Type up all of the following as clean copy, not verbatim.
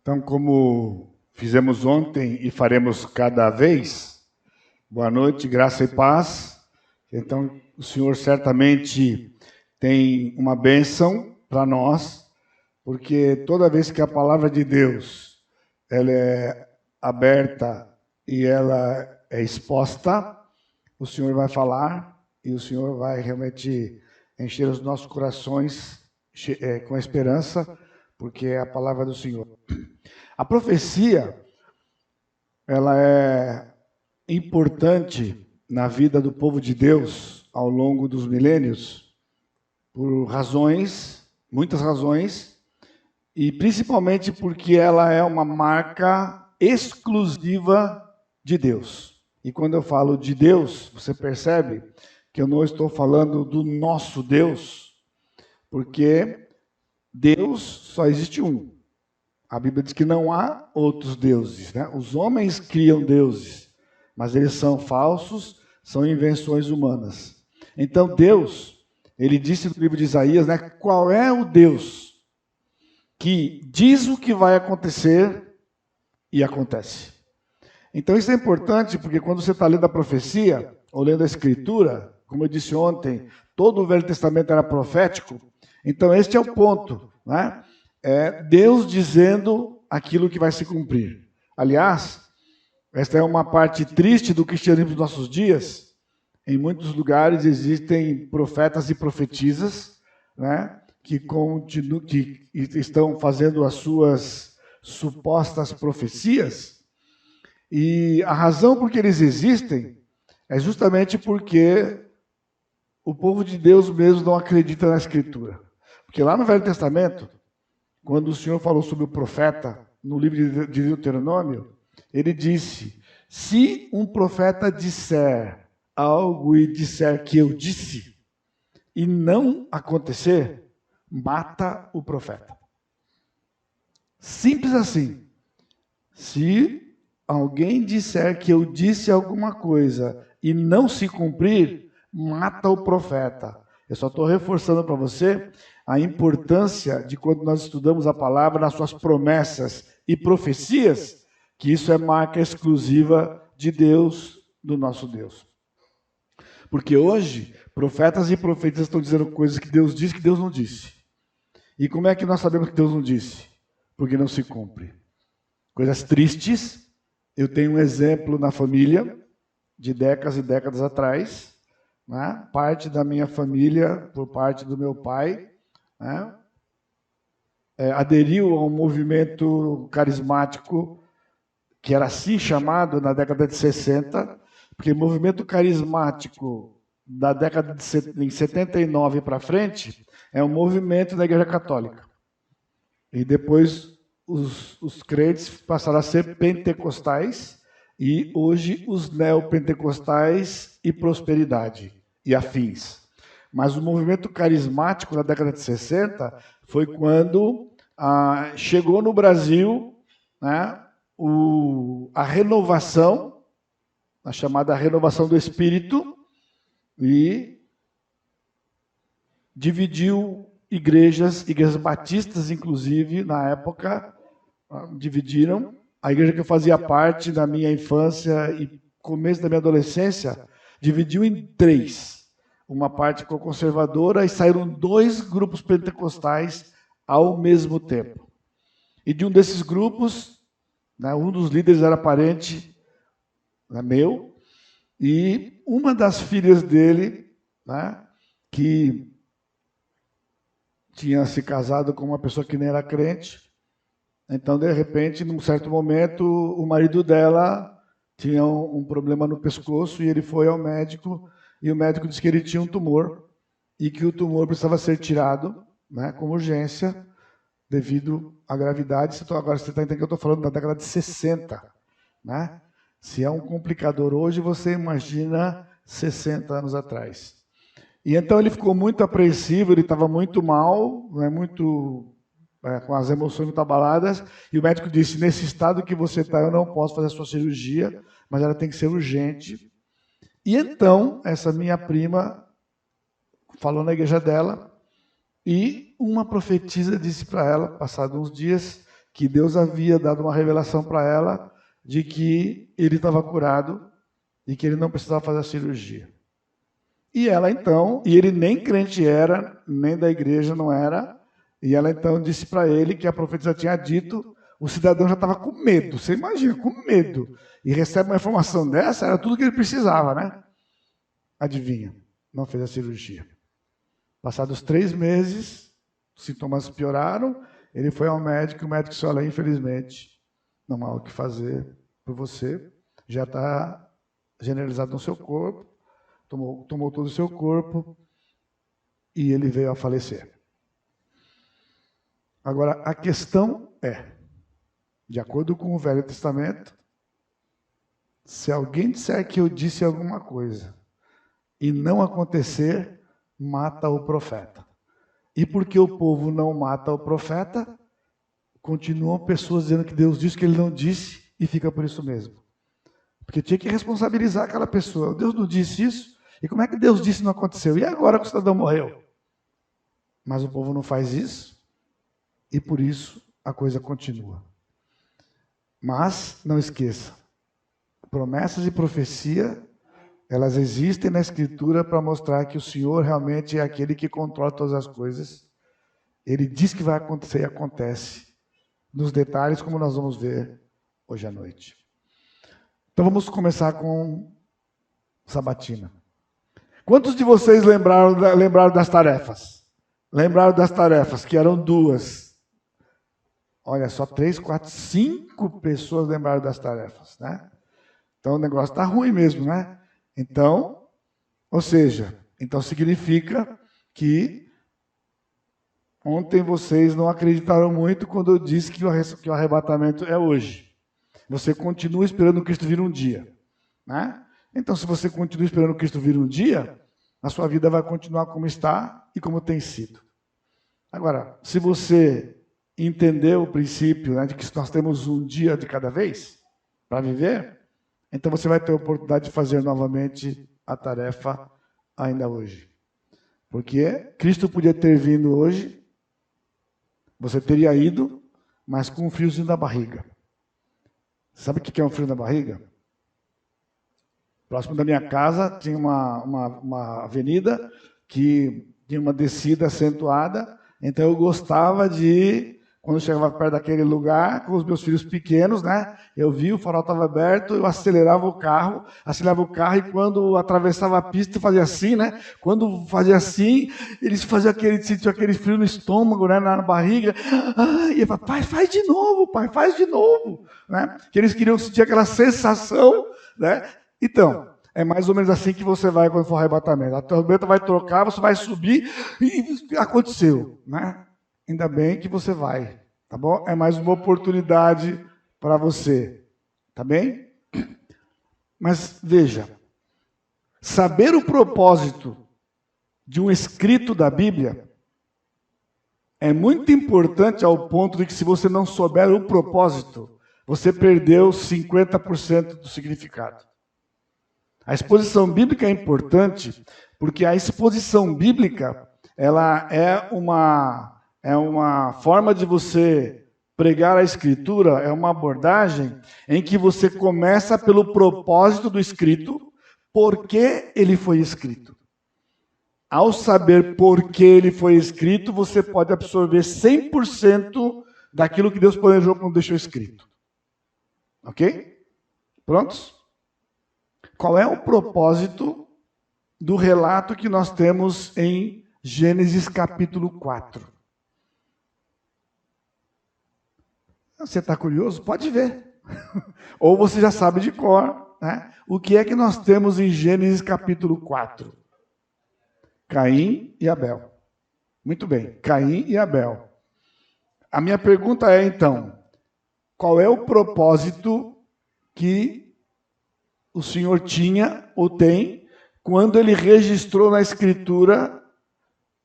Então, como fizemos ontem e faremos cada vez, boa noite, graça e paz. Então, o Senhor certamente tem uma bênção para nós, porque toda vez que a palavra de Deus ela é aberta e ela é exposta, o Senhor vai falar e o Senhor vai realmente encher os nossos corações com esperança, porque é a palavra do Senhor. A profecia, ela é importante na vida do povo de Deus ao longo dos milênios, por razões, muitas razões, e principalmente porque ela é uma marca exclusiva de Deus. E quando eu falo de Deus, você percebe que eu não estou falando do nosso Deus, porque Deus só existe um. A Bíblia diz que não há outros deuses, né? Os homens criam deuses, mas eles são falsos, são invenções humanas. Então Deus, ele disse no livro de Isaías, né? Qual é o Deus que diz o que vai acontecer e acontece? Então isso é importante, porque quando você está lendo a profecia, ou lendo a Escritura, como eu disse ontem, todo o Velho Testamento era profético, então este é o ponto, né? É Deus dizendo aquilo que vai se cumprir. Aliás, esta é uma parte triste do cristianismo dos nossos dias. Em muitos lugares existem profetas e profetisas, né, que estão fazendo as suas supostas profecias. E a razão por que eles existem é justamente porque o povo de Deus mesmo não acredita na Escritura. Porque lá no Velho Testamento, quando o Senhor falou sobre o profeta, no livro de Deuteronômio, ele disse, se um profeta disser algo e disser que eu disse, e não acontecer, mata o profeta. Simples assim. Se alguém disser que eu disse alguma coisa e não se cumprir, mata o profeta. Eu só estou reforçando para você a importância de quando nós estudamos a palavra nas suas promessas e profecias, que isso é marca exclusiva de Deus, do nosso Deus. Porque hoje, profetas e profetas estão dizendo coisas que Deus disse que Deus não disse. E como é que nós sabemos que Deus não disse? Porque não se cumpre. Coisas tristes. Eu tenho um exemplo na família, de décadas e décadas atrás, né? Parte da minha família, por parte do meu pai, né? Aderiu a um movimento carismático que era assim chamado na década de 60, porque o movimento carismático da década de 79 para frente é um movimento da Igreja Católica. E depois os crentes passaram a ser pentecostais e hoje os neopentecostais e prosperidade e afins. Mas o movimento carismático na década de 60 foi quando chegou no Brasil, né, a renovação, a chamada renovação do Espírito, e dividiu igrejas batistas, inclusive, na época, dividiram. A igreja que eu fazia parte da minha infância e começo da minha adolescência, dividiu em 3. Uma parte ficou conservadora e saíram 2 grupos pentecostais ao mesmo tempo. E de um desses grupos, né, um dos líderes era parente, né, meu, e uma das filhas dele, né, que tinha se casado com uma pessoa que nem era crente. Então, de repente, num certo momento, o marido dela tinha um problema no pescoço e ele foi ao médico e o médico disse que ele tinha um tumor e que o tumor precisava ser tirado, né, com urgência, devido à gravidade. Agora você está entendendo que eu estou falando da década de 60. Né? Se é um complicador hoje, você imagina 60 anos atrás. E então ele ficou muito apreensivo, ele estava muito mal, né, com as emoções muito abaladas, e o médico disse, nesse estado que você está, eu não posso fazer a sua cirurgia, mas ela tem que ser urgente. E então, essa minha prima falou na igreja dela, e uma profetisa disse para ela, passados uns dias, que Deus havia dado uma revelação para ela de que ele estava curado e que ele não precisava fazer a cirurgia. E ela então, e ele nem crente era, nem da igreja não era, e ela então disse para ele que a profetisa tinha dito, o cidadão já estava com medo, você imagina, com medo, e recebe uma informação dessa, era tudo que ele precisava, né? Adivinha, não fez a cirurgia. Passados 3 meses, os sintomas pioraram, ele foi ao médico, e o médico disse, olha, infelizmente, não há o que fazer por você, já está generalizado no seu corpo, tomou todo o seu corpo, e ele veio a falecer. Agora, a questão é, de acordo com o Velho Testamento, se alguém disser que eu disse alguma coisa e não acontecer, mata o profeta. E porque o povo não mata o profeta, continuam pessoas dizendo que Deus disse que ele não disse e fica por isso mesmo. Porque tinha que responsabilizar aquela pessoa. Deus não disse isso? E como é que Deus disse e não aconteceu? E agora que o cidadão morreu? Mas o povo não faz isso e por isso a coisa continua. Mas não esqueça, promessas e profecia, elas existem na Escritura para mostrar que o Senhor realmente é aquele que controla todas as coisas. Ele diz que vai acontecer e acontece. Nos detalhes, como nós vamos ver hoje à noite. Então vamos começar com sabatina. Quantos de vocês lembraram das tarefas? Lembraram das tarefas, que eram 2. Olha, só 3, 4, 5 pessoas lembraram das tarefas, né? Então o negócio está ruim mesmo, né? Então, ou seja, então significa que ontem vocês não acreditaram muito quando eu disse que o arrebatamento é hoje. Você continua esperando Cristo vir um dia, né? Então, se você continua esperando Cristo vir um dia, a sua vida vai continuar como está e como tem sido. Agora, se você entendeu o princípio, né, de que nós temos um dia de cada vez para viver, então você vai ter a oportunidade de fazer novamente a tarefa ainda hoje. Porque Cristo podia ter vindo hoje, você teria ido, mas com um friozinho na barriga. Sabe o que é um frio na barriga? Próximo da minha casa tinha uma avenida que tinha uma descida acentuada, então eu gostava de, quando eu chegava perto daquele lugar, com os meus filhos pequenos, né? Eu vi, o farol estava aberto, eu acelerava o carro e quando atravessava a pista, fazia assim, né? Quando fazia assim, eles faziam sentiam aquele frio no estômago, né? Na barriga. E eu falava, pai, faz de novo, pai, faz de novo. Né? Que eles queriam sentir aquela sensação, né? Então, é mais ou menos assim que você vai quando for arrebatamento. A tormenta vai trocar, você vai subir e aconteceu, né? Ainda bem que você vai, tá bom? É mais uma oportunidade para você, tá bem? Mas veja, saber o propósito de um escrito da Bíblia é muito importante ao ponto de que se você não souber o propósito, você perdeu 50% do significado. A exposição bíblica é importante porque a exposição bíblica ela é uma forma de você pregar a Escritura, é uma abordagem em que você começa pelo propósito do escrito, por que ele foi escrito. Ao saber por que ele foi escrito, você pode absorver 100% daquilo que Deus planejou quando deixou escrito. Ok? Prontos? Qual é o propósito do relato que nós temos em Gênesis capítulo 4? Você está curioso? Pode ver. Ou você já sabe de cor, né? O que é que nós temos em Gênesis capítulo 4? Caim e Abel. Muito bem, Caim e Abel. A minha pergunta é, então, qual é o propósito que o Senhor tinha ou tem quando ele registrou na Escritura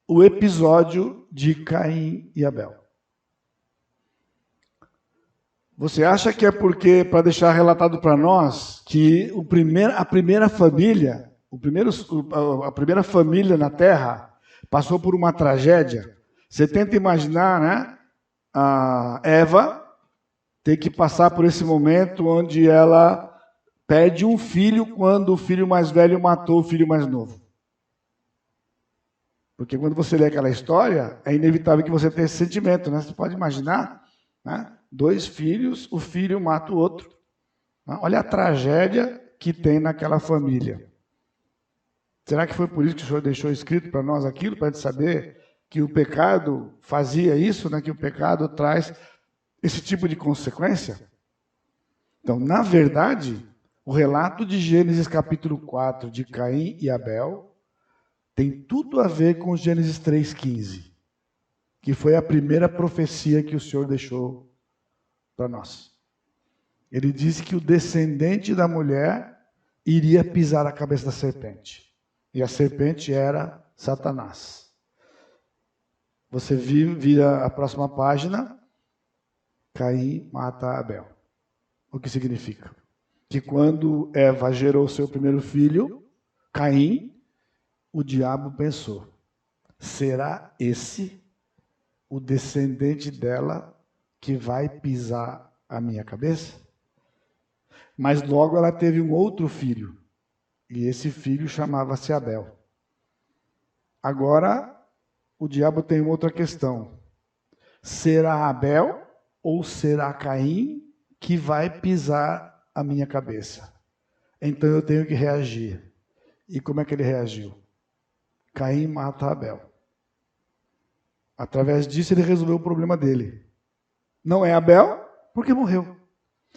o episódio de Caim e Abel? Você acha que é porque, para deixar relatado para nós, que a primeira família na Terra passou por uma tragédia? Você tenta imaginar, né? A Eva ter que passar por esse momento onde ela perde um filho quando o filho mais velho matou o filho mais novo. Porque quando você lê aquela história, é inevitável que você tenha esse sentimento, né? Você pode imaginar, né? 2 filhos, o filho mata o outro. Olha a tragédia que tem naquela família. Será que foi por isso que o Senhor deixou escrito para nós aquilo, para a gente saber que o pecado fazia isso, né? Que o pecado traz esse tipo de consequência? Então, na verdade, o relato de Gênesis capítulo 4, de Caim e Abel, tem tudo a ver com Gênesis 3,15, que foi a primeira profecia que o Senhor deixou para nós. Ele disse que o descendente da mulher iria pisar a cabeça da serpente. E a serpente era Satanás. Você vira a próxima página, Caim mata Abel. O que significa? Que quando Eva gerou seu primeiro filho, Caim, o diabo pensou, será esse o descendente dela que vai pisar a minha cabeça? Mas logo ela teve um outro filho, e esse filho chamava-se Abel. Agora, o diabo tem outra questão. Será Abel ou será Caim que vai pisar a minha cabeça? Então eu tenho que reagir. E como é que ele reagiu? Caim mata Abel. Através disso ele resolveu o problema dele. Não é Abel, porque morreu.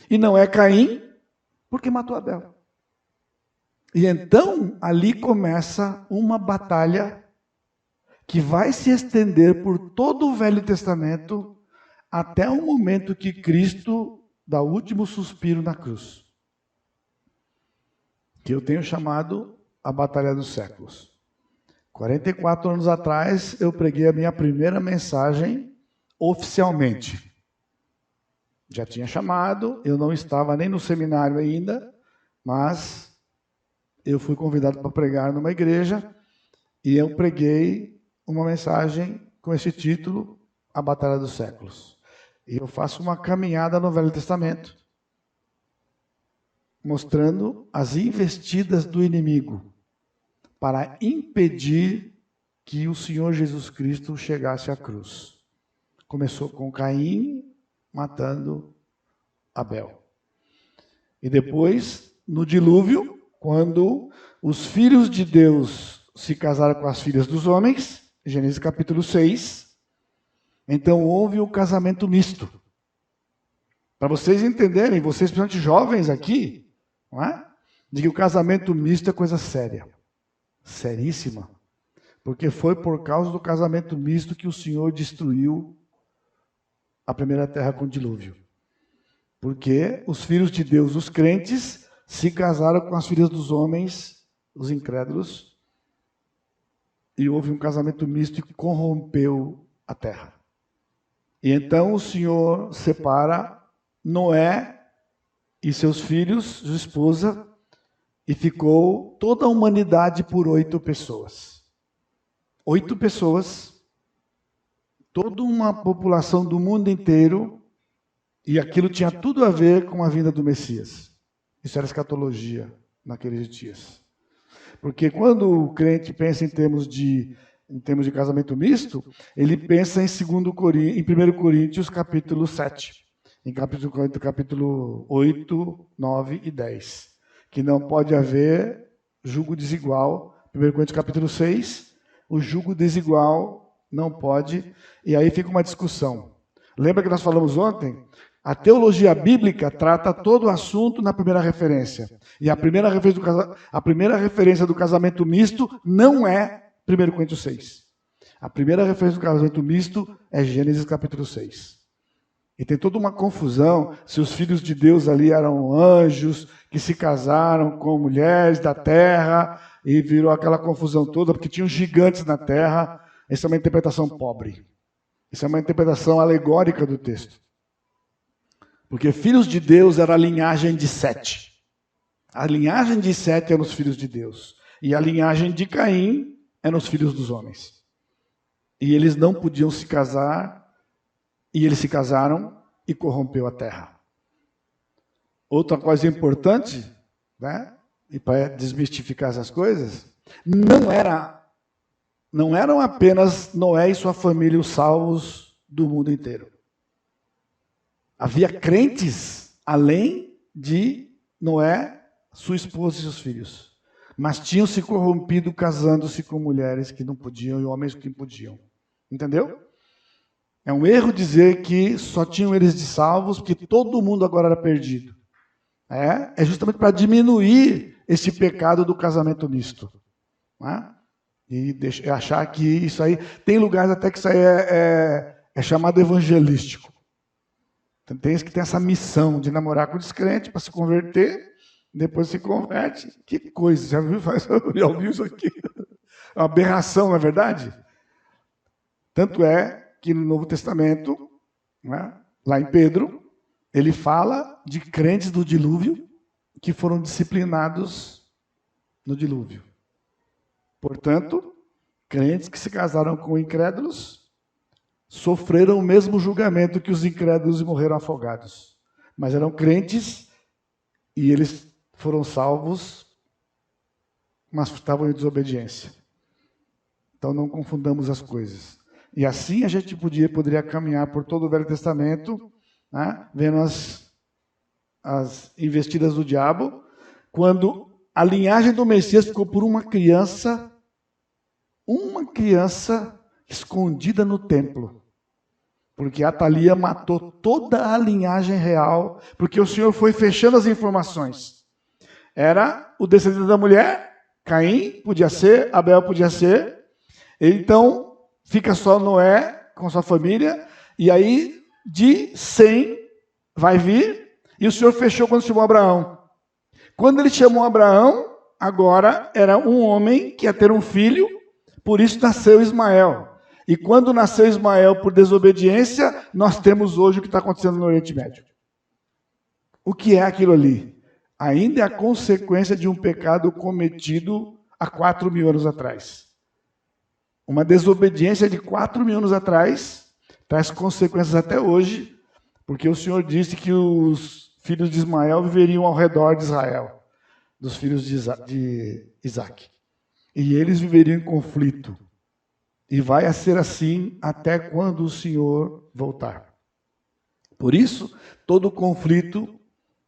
E não é Caim, porque matou Abel. E então ali começa uma batalha que vai se estender por todo o Velho Testamento até o momento que Cristo dá o último suspiro na cruz. Que eu tenho chamado a Batalha dos Séculos. 44 anos atrás, eu preguei a minha primeira mensagem oficialmente. Já tinha chamado, eu não estava nem no seminário ainda, mas eu fui convidado para pregar numa igreja e eu preguei uma mensagem com esse título, A Batalha dos Séculos. E eu faço uma caminhada no Velho Testamento, mostrando as investidas do inimigo para impedir que o Senhor Jesus Cristo chegasse à cruz. Começou com Caim matando Abel. E depois, no dilúvio, quando os filhos de Deus se casaram com as filhas dos homens, Gênesis capítulo 6, então houve o casamento misto. Para vocês entenderem, vocês principalmente jovens aqui, não é? De que o casamento misto é coisa séria. Seríssima. Porque foi por causa do casamento misto que o Senhor destruiu a primeira terra com o dilúvio. Porque os filhos de Deus, os crentes, se casaram com as filhas dos homens, os incrédulos, e houve um casamento misto e corrompeu a terra. E então o Senhor separa Noé e seus filhos, sua esposa, e ficou toda a humanidade por 8 pessoas. 8 pessoas, toda uma população do mundo inteiro, e aquilo tinha tudo a ver com a vinda do Messias. Isso era escatologia naqueles dias. Porque quando o crente pensa em termos de casamento misto, ele pensa em 1 Coríntios capítulo 7, em capítulo 8, 9 e 10. Que não pode haver jugo desigual. 1 Coríntios capítulo 6, o jugo desigual não pode, e aí fica uma discussão. Lembra que nós falamos ontem? A teologia bíblica trata todo o assunto na primeira referência. E a primeira referência do casamento misto não é 1 Coríntios 6. A primeira referência do casamento misto é Gênesis capítulo 6. E tem toda uma confusão se os filhos de Deus ali eram anjos que se casaram com mulheres da terra e virou aquela confusão toda porque tinham gigantes na terra. Essa é uma interpretação pobre. Isso é uma interpretação alegórica do texto. Porque filhos de Deus era a linhagem de Sete. A linhagem de Sete eram os filhos de Deus. E a linhagem de Caim eram os filhos dos homens. E eles não podiam se casar, e eles se casaram e corrompeu a terra. Outra coisa importante, né? E para desmistificar essas coisas, não eram apenas Noé e sua família os salvos do mundo inteiro. Havia crentes além de Noé, sua esposa e seus filhos. Mas tinham se corrompido casando-se com mulheres que não podiam e homens que podiam. Entendeu? É um erro dizer que só tinham eles de salvos, porque todo mundo agora era perdido. É justamente para diminuir esse pecado do casamento misto. E achar que isso aí... Tem lugares até que isso aí é chamado evangelístico. Tem que ter essa missão de namorar com o descrente para se converter, depois se converte. Que coisa, já ouviu isso aqui? É uma aberração, não é verdade? Tanto é que no Novo Testamento, né, lá em Pedro, ele fala de crentes do dilúvio que foram disciplinados no dilúvio. Portanto, crentes que se casaram com incrédulos sofreram o mesmo julgamento que os incrédulos e morreram afogados. Mas eram crentes e eles foram salvos, mas estavam em desobediência. Então não confundamos as coisas. E assim a gente poderia caminhar por todo o Velho Testamento, né, vendo as investidas do diabo, quando a linhagem do Messias ficou por uma criança escondida no templo. Porque Atalia matou toda a linhagem real, porque o Senhor foi fechando as informações. Era o descendente da mulher, Caim podia ser, Abel podia ser. Então, fica só Noé com sua família, e aí de 100 vai vir, e o Senhor fechou quando chamou Abraão. Quando ele chamou Abraão, agora era um homem que ia ter um filho, por isso nasceu Ismael. E quando nasceu Ismael por desobediência, nós temos hoje o que está acontecendo no Oriente Médio. O que é aquilo ali? Ainda é a consequência de um pecado cometido há 4.000 anos atrás. Uma desobediência de 4.000 anos atrás traz consequências até hoje, porque o Senhor disse que os filhos de Ismael viveriam ao redor de Israel, dos filhos de Isaac. E eles viveriam em conflito. E vai ser assim até quando o Senhor voltar. Por isso, todo conflito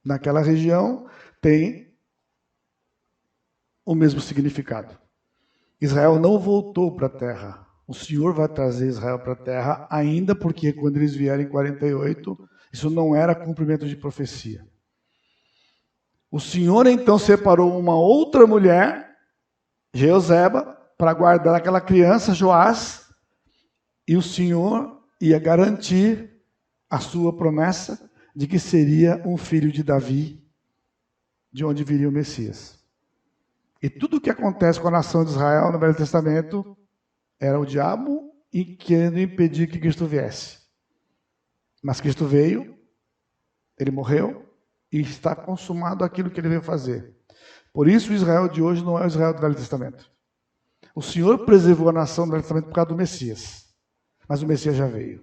naquela região tem o mesmo significado. Israel não voltou para a terra. O Senhor vai trazer Israel para a terra, ainda porque quando eles vierem em 48, isso não era cumprimento de profecia. O Senhor então separou uma outra mulher, Jeoseba, para guardar aquela criança, Joás, e o Senhor ia garantir a sua promessa de que seria um filho de Davi, de onde viria o Messias. E tudo o que acontece com a nação de Israel no Velho Testamento era o diabo querendo impedir que Cristo viesse. Mas Cristo veio, ele morreu, e está consumado aquilo que ele veio fazer. Por isso o Israel de hoje não é o Israel do Velho Testamento. O Senhor preservou a nação do Velho Testamento por causa do Messias. Mas o Messias já veio.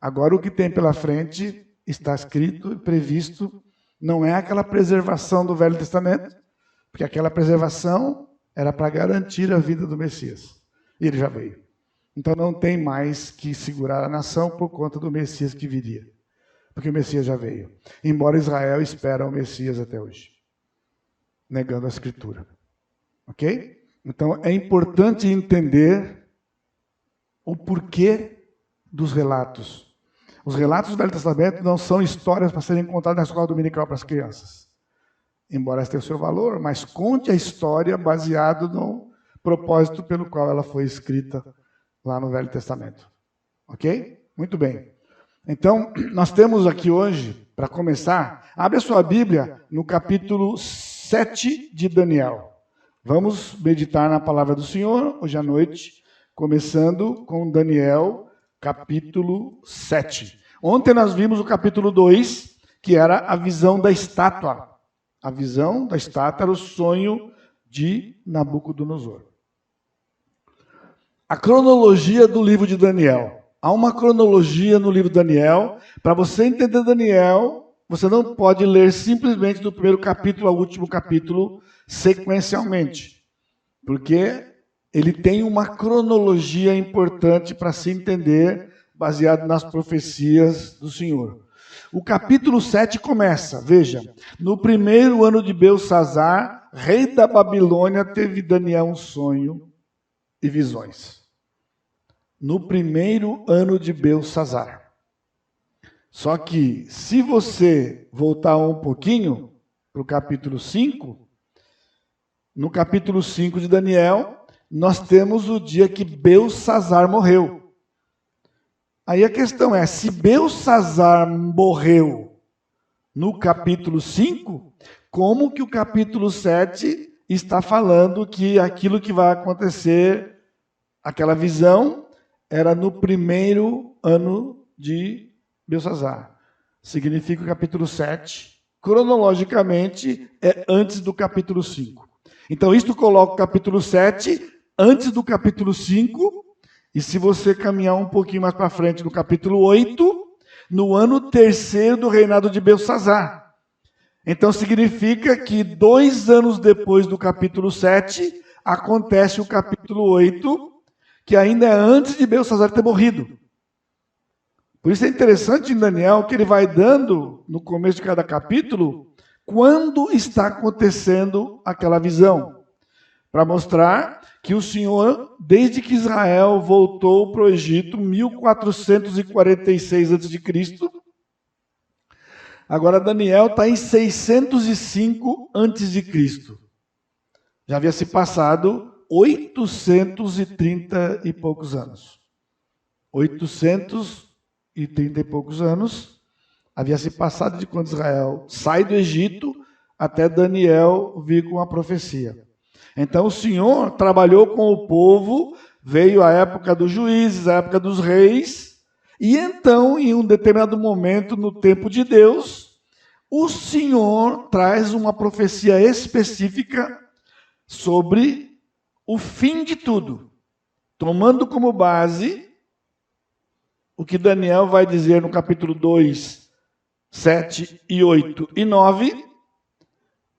Agora o que tem pela frente está escrito e previsto. Não é aquela preservação do Velho Testamento, porque aquela preservação era para garantir a vida do Messias. E ele já veio. Então não tem mais que segurar a nação por conta do Messias que viria. Porque o Messias já veio. Embora Israel espera o Messias até hoje. Negando a Escritura. Ok? Então, é importante entender o porquê dos relatos. Os relatos do Velho Testamento não são histórias para serem contadas na escola dominical para as crianças. Embora elas tenham seu valor, mas conte a história baseado no propósito pelo qual ela foi escrita lá no Velho Testamento. Ok? Muito bem. Então, nós temos aqui hoje, para começar, abre a sua Bíblia no capítulo 7 de Daniel. Vamos meditar na palavra do Senhor hoje à noite, começando com Daniel, capítulo 7. Ontem nós vimos o capítulo 2, que era a visão da estátua. A visão da estátua era o sonho de Nabucodonosor. A cronologia do livro de Daniel. Há uma cronologia no livro de Daniel. Para você entender Daniel, você não pode ler simplesmente do primeiro capítulo ao último capítulo sequencialmente, porque ele tem uma cronologia importante para se entender, baseado nas profecias do Senhor. O capítulo 7 começa, veja, no primeiro ano de Belsassar, rei da Babilônia, teve Daniel um sonho e visões. No primeiro ano de Belsassar. Só que, se você voltar um pouquinho para o capítulo 5, no capítulo 5 de Daniel, nós temos o dia que Belsassar morreu. Aí a questão é, se Belsassar morreu no capítulo 5, como que o capítulo 7 está falando que aquilo que vai acontecer, aquela visão, era no primeiro ano de Belsassar? Significa que o capítulo 7, cronologicamente, é antes do capítulo 5. Então, isto coloca o capítulo 7 antes do capítulo 5, e se você caminhar um pouquinho mais para frente, no capítulo 8, no ano terceiro do reinado de Belsassar. Então, significa que 2 anos depois do capítulo 7, acontece o capítulo 8, que ainda é antes de Belsassar ter morrido. Por isso é interessante em Daniel que ele vai dando, no começo de cada capítulo, quando está acontecendo aquela visão. Para mostrar que o Senhor, desde que Israel voltou para o Egito, 1446 a.C., agora Daniel está em 605 a.C. Já havia se passado 830 e poucos anos. 830 e poucos anos havia se passado de quando Israel sai do Egito até Daniel vir com a profecia. Então o Senhor trabalhou com o povo, veio a época dos juízes, a época dos reis, e então, em um determinado momento, no tempo de Deus, o Senhor traz uma profecia específica sobre o fim de tudo, tomando como base o que Daniel vai dizer no capítulo 2, 7 e 8 e 9,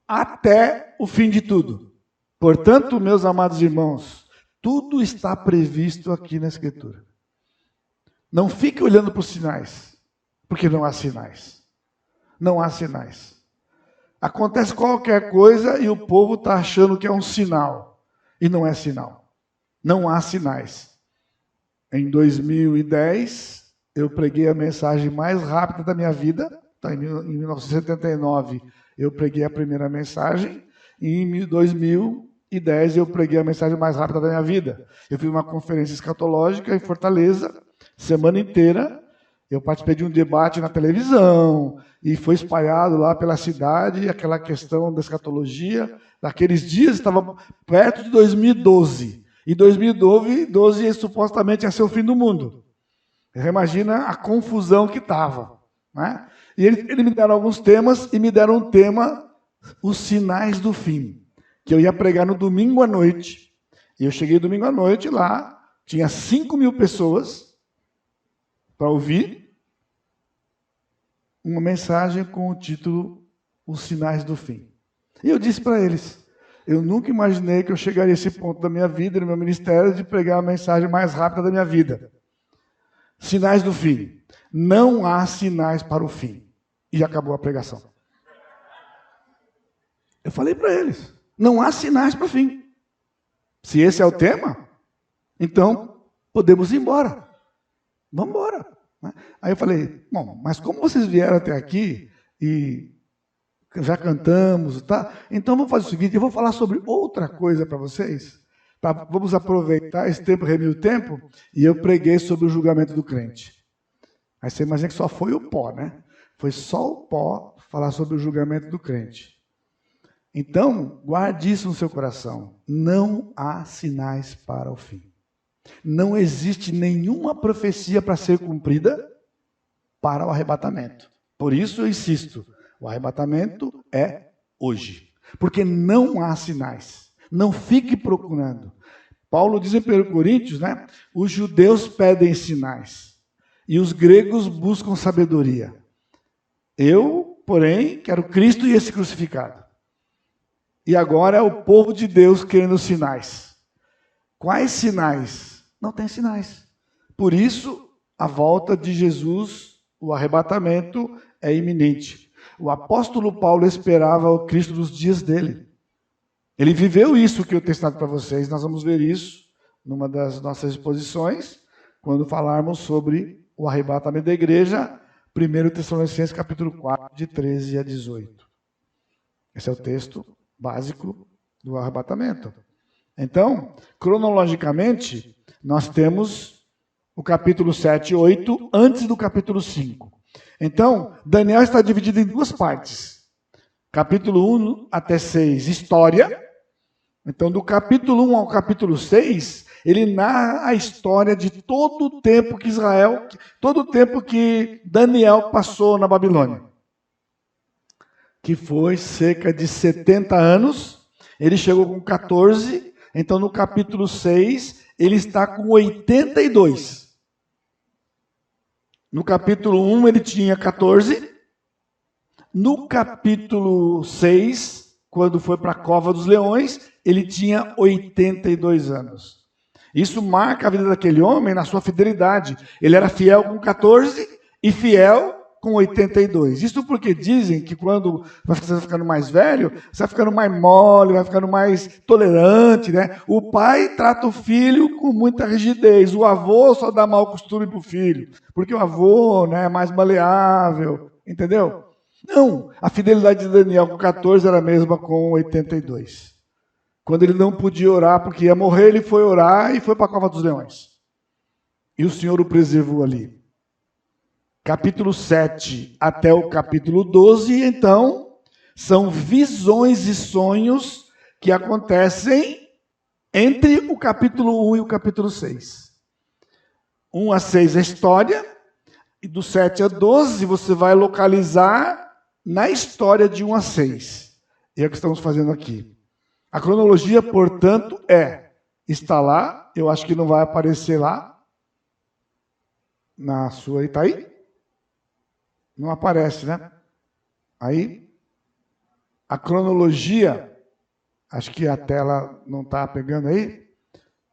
até o fim de tudo. Portanto, meus amados irmãos, tudo está previsto aqui na Escritura. Não fique olhando para os sinais, porque não há sinais. Não há sinais. Acontece qualquer coisa e o povo está achando que é um sinal. E não é sinal. Não há sinais. Em 2010, eu preguei a mensagem mais rápida da minha vida. Então, em 1979, eu preguei a primeira mensagem. E em 2010, eu preguei a mensagem mais rápida da minha vida. Eu fiz uma conferência escatológica em Fortaleza, semana inteira. Eu participei de um debate na televisão e foi espalhado lá pela cidade aquela questão da escatologia. Naqueles dias estava perto de 2012. E 2012 supostamente ia ser o fim do mundo. Você imagina a confusão que estava. Né? E eles me deram alguns temas e me deram um tema, os sinais do fim, que eu ia pregar no domingo à noite. E eu cheguei domingo à noite lá, tinha 5.000 pessoas para ouvir uma mensagem com o título Os Sinais do Fim. E eu disse para eles, eu nunca imaginei que eu chegaria a esse ponto da minha vida, no meu ministério, de pregar a mensagem mais rápida da minha vida. Sinais do fim. Não há sinais para o fim. E acabou a pregação. Eu falei para eles, não há sinais para o fim. Se esse é o tema, então podemos ir embora. Vamos embora. Aí eu falei, bom, mas como vocês vieram até aqui e já cantamos, tá? Então vamos fazer o seguinte, eu vou falar sobre outra coisa para vocês. Tá? Vamos aproveitar esse tempo, remir o tempo, e eu preguei sobre o julgamento do crente. Aí você imagina que só foi o pó, né? Foi só o pó falar sobre o julgamento do crente. Então, guarde isso no seu coração. Não há sinais para o fim. Não existe nenhuma profecia para ser cumprida para o arrebatamento. Por isso eu insisto, o arrebatamento é hoje. Porque não há sinais. Não fique procurando. Paulo diz em 1 Coríntios, né? Os judeus pedem sinais e os gregos buscam sabedoria. Eu porém, que era o Cristo e esse crucificado. E agora é o povo de Deus querendo sinais. Quais sinais? Não tem sinais. Por isso, a volta de Jesus, o arrebatamento, é iminente. O apóstolo Paulo esperava o Cristo dos dias dele. Ele viveu isso que eu tenho ensinado para vocês. Nós vamos ver isso numa das nossas exposições, quando falarmos sobre o arrebatamento da igreja, 1 Tessalonicenses capítulo 4, de 13 a 18. Esse é o texto básico do arrebatamento. Então, cronologicamente, nós temos o capítulo 7 e 8 antes do capítulo 5. Então, Daniel está dividido em duas partes. Capítulo 1 até 6, história. Então, do capítulo 1 ao capítulo 6, ele narra a história de todo o tempo que todo o tempo que Daniel passou na Babilônia. Que foi cerca de 70 anos. Ele chegou com 14, então no capítulo 6, ele está com 82. No capítulo 1 ele tinha 14. No capítulo 6, quando foi para a Cova dos Leões, ele tinha 82 anos. Isso marca a vida daquele homem na sua fidelidade. Ele era fiel com 14 e fiel com 82. Isso porque dizem que quando você vai ficando mais velho, você vai ficando mais mole, vai ficando mais tolerante, né? O pai trata o filho com muita rigidez. O avô só dá mau costume para o filho, porque o avô, né, é mais maleável, entendeu? Não, a fidelidade de Daniel com 14 era a mesma com 82. Quando ele não podia orar porque ia morrer, ele foi orar e foi para a Cova dos Leões. E o Senhor o preservou ali. Capítulo 7 até o capítulo 12, então, são visões e sonhos que acontecem entre o capítulo 1 e o capítulo 6. 1 a 6 é história, e do 7 a 12 você vai localizar na história de 1 a 6. E é o que estamos fazendo aqui. A cronologia, portanto, está lá, eu acho que não vai aparecer lá, na sua, está aí? Não aparece, né? Aí, a cronologia, acho que a tela não está pegando aí.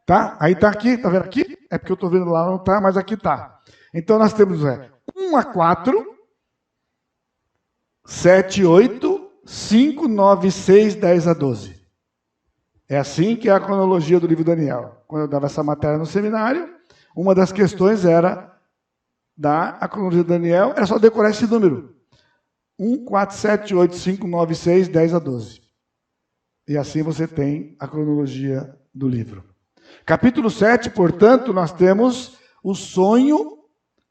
Tá? Aí está aqui, está vendo aqui? É porque eu estou vendo lá, não está, mas aqui está. Então nós temos 1 a 4, 7, 8, 5, 9, 6, 10 a 12. É assim que é a cronologia do livro de Daniel. Quando eu dava essa matéria no seminário, uma das questões era dar a cronologia de Daniel, era só decorar esse número. 1, 4, 7, 8, 5, 9, 6, 10 a 12. E assim você tem a cronologia do livro. Capítulo 7, portanto, nós temos o sonho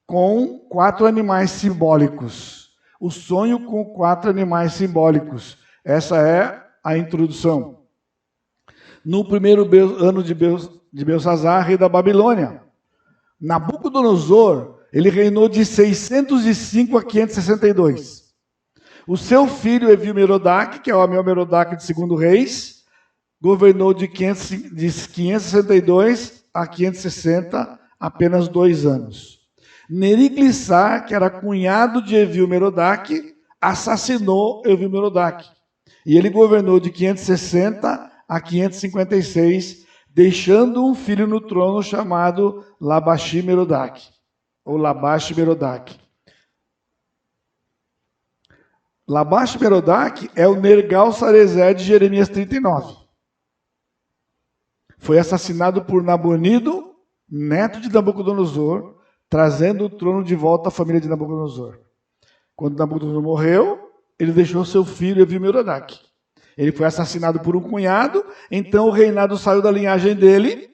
com 4 animais simbólicos. O sonho com 4 animais simbólicos. Essa é a introdução. No primeiro ano de Belsazar, rei da Babilônia, Nabucodonosor, ele reinou de 605 a 562. O seu filho Evil-Merodach, que é o Amel-Merodach de 2º Reis, governou de 562 a 560, apenas 2 anos. Neriglissar, que era cunhado de Evil-Merodach, assassinou Evil-Merodach. E ele governou de 560 a 556, deixando um filho no trono chamado Labashi-Merodach, ou Labashi-Merodach. Labashi-Merodach é o Nergal-Sarezer de Jeremias 39. Foi assassinado por Nabonido, neto de Nabucodonosor, trazendo o trono de volta à família de Nabucodonosor. Quando Nabucodonosor morreu, ele deixou seu filho Evil-Merodach. Ele foi assassinado por um cunhado, então o reinado saiu da linhagem dele.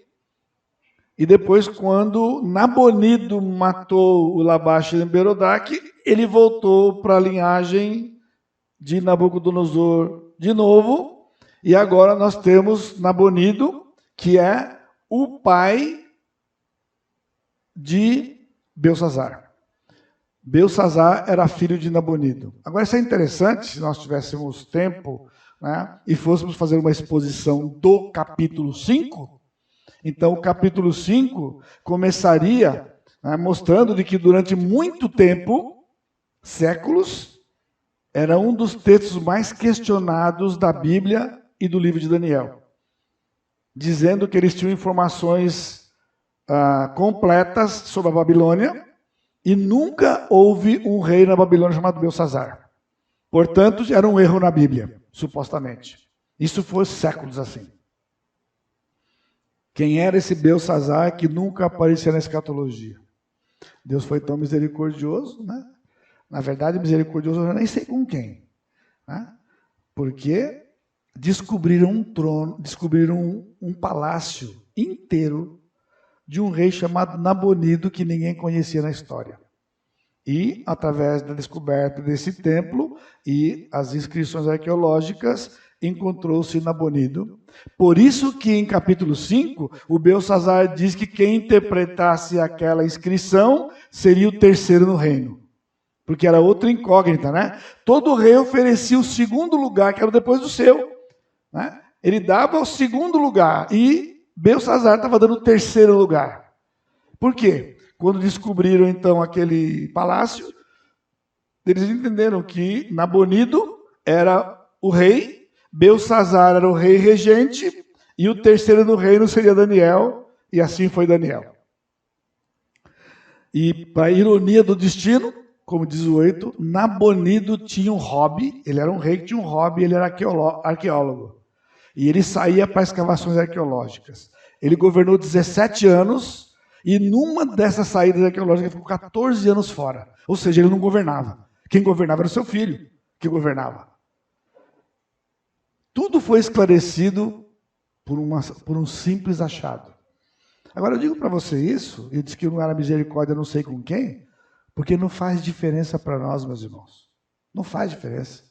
E depois, quando Nabonido matou o Labashi-Merodach, ele voltou para a linhagem de Nabucodonosor de novo. E agora nós temos Nabonido, que é o pai de Belsazar. Belsazar era filho de Nabonido. Agora, isso é interessante, se nós tivéssemos tempo, né, e fôssemos fazer uma exposição do capítulo 5, então o capítulo 5 começaria, né, mostrando de que durante muito tempo, séculos, era um dos textos mais questionados da Bíblia e do livro de Daniel, dizendo que eles tinham informações completas sobre a Babilônia e nunca houve um rei na Babilônia chamado Belsazar. Portanto, era um erro na Bíblia, supostamente. Isso foi séculos assim. Quem era esse Belsazar que nunca aparecia na escatologia? Deus foi tão misericordioso, né? Na verdade, misericordioso eu nem sei com quem. Né? Porque descobriram um trono, descobriram um palácio inteiro de um rei chamado Nabonido, que ninguém conhecia na história. E, através da descoberta desse templo e as inscrições arqueológicas, encontrou-se Nabonido. Por isso que, em capítulo 5, o Belsazar diz que quem interpretasse aquela inscrição seria o terceiro no reino. Porque era outra incógnita, né? Todo rei oferecia o segundo lugar, que era depois do seu. Né? Ele dava o segundo lugar e Belsazar estava dando o terceiro lugar. Por quê? Quando descobriram, então, aquele palácio, eles entenderam que Nabonido era o rei, Belsazar era o rei regente, e o terceiro no reino seria Daniel, e assim foi Daniel. E, para ironia do destino, como diz o 8, Nabonido tinha um hobby, ele era um rei que tinha um hobby, ele era arqueólogo. E ele saía para escavações arqueológicas. Ele governou 17 anos, e numa dessas saídas arqueológicas ele ficou 14 anos fora. Ou seja, ele não governava. Quem governava era o seu filho, que governava. Tudo foi esclarecido por um simples achado. Agora eu digo para você isso, eu disse que não era misericórdia não sei com quem, porque não faz diferença para nós, meus irmãos. Não faz diferença.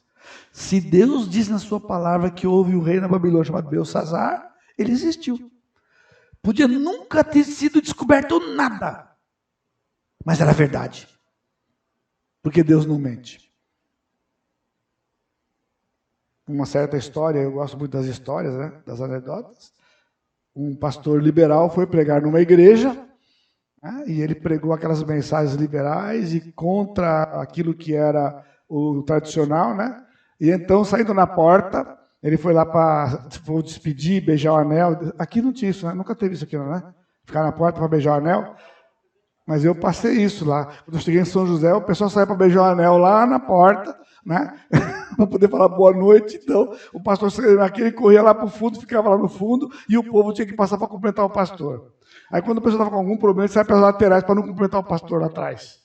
Se Deus diz na sua palavra que houve um rei na Babilônia chamado Belsazar, ele existiu. Podia nunca ter sido descoberto nada. Mas era verdade. Porque Deus não mente. Uma certa história, eu gosto muito das histórias, né, das anedotas. Um pastor liberal foi pregar numa igreja, e ele pregou aquelas mensagens liberais e contra aquilo que era o tradicional, né? E então, saindo na porta, ele foi lá para despedir, beijar o anel. Aqui não tinha isso, né? Nunca teve isso aqui, não, né? Ficar na porta para beijar o anel. Mas eu passei isso lá. Quando eu cheguei em São José, o pessoal saía para beijar o anel lá na porta, né? Para poder falar boa noite. Então, o pastor aquele corria lá para o fundo, ficava lá no fundo, e o povo tinha que passar para cumprimentar o pastor. Aí, quando a pessoa estava com algum problema, ele sai para as laterais para não cumprimentar o pastor lá atrás.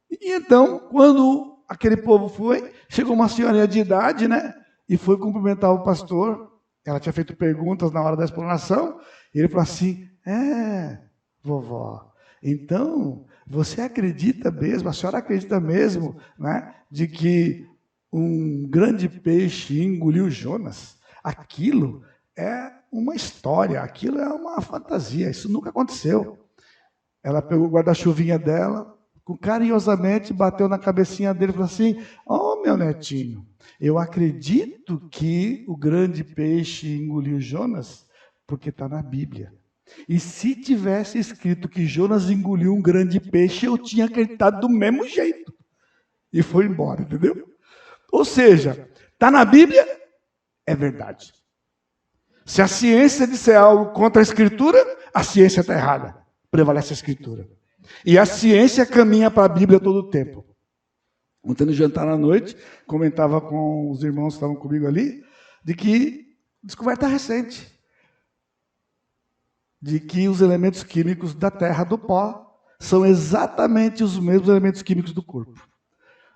E então, quando aquele povo foi, chegou uma senhorinha de idade, né? E foi cumprimentar o pastor. Ela tinha feito perguntas na hora da explanação. E ele falou assim: vovó, então você acredita mesmo, a senhora acredita mesmo, né, de que um grande peixe engoliu Jonas? Aquilo é uma história, aquilo é uma fantasia, isso nunca aconteceu. Ela pegou o guarda-chuvinha dela, carinhosamente bateu na cabecinha dele e falou assim: "Oh, meu netinho, eu acredito que o grande peixe engoliu Jonas, porque está na Bíblia. E se tivesse escrito que Jonas engoliu um grande peixe, eu tinha acreditado do mesmo jeito." E foi embora, entendeu? Ou seja, está na Bíblia, é verdade. Se a ciência disser algo contra a Escritura, a ciência está errada. Prevalece a Escritura. E a ciência caminha para a Bíblia todo o tempo. Ontem no jantar à noite, comentava com os irmãos que estavam comigo ali, de que, descoberta recente, de que os elementos químicos da terra, do pó, são exatamente os mesmos elementos químicos do corpo.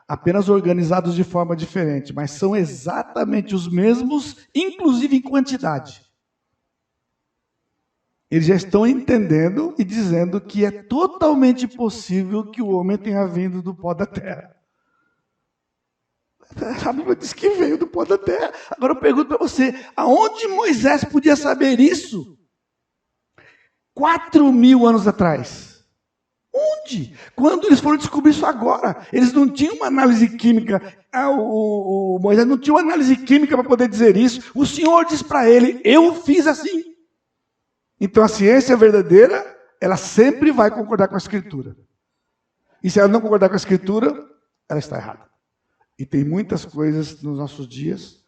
Apenas organizados de forma diferente, mas são exatamente os mesmos, inclusive em quantidade. Eles já estão entendendo e dizendo que é totalmente possível que o homem tenha vindo do pó da terra. A Bíblia diz que veio do pó da terra. Agora eu pergunto para você, aonde Moisés podia saber isso? 4.000 anos atrás. Onde? Quando eles foram descobrir isso agora? Eles não tinham uma análise química. O Moisés não tinha uma análise química para poder dizer isso. O Senhor diz para ele: eu fiz assim. Então a ciência verdadeira, ela sempre vai concordar com a Escritura. E se ela não concordar com a Escritura, ela está errada. E tem muitas coisas nos nossos dias.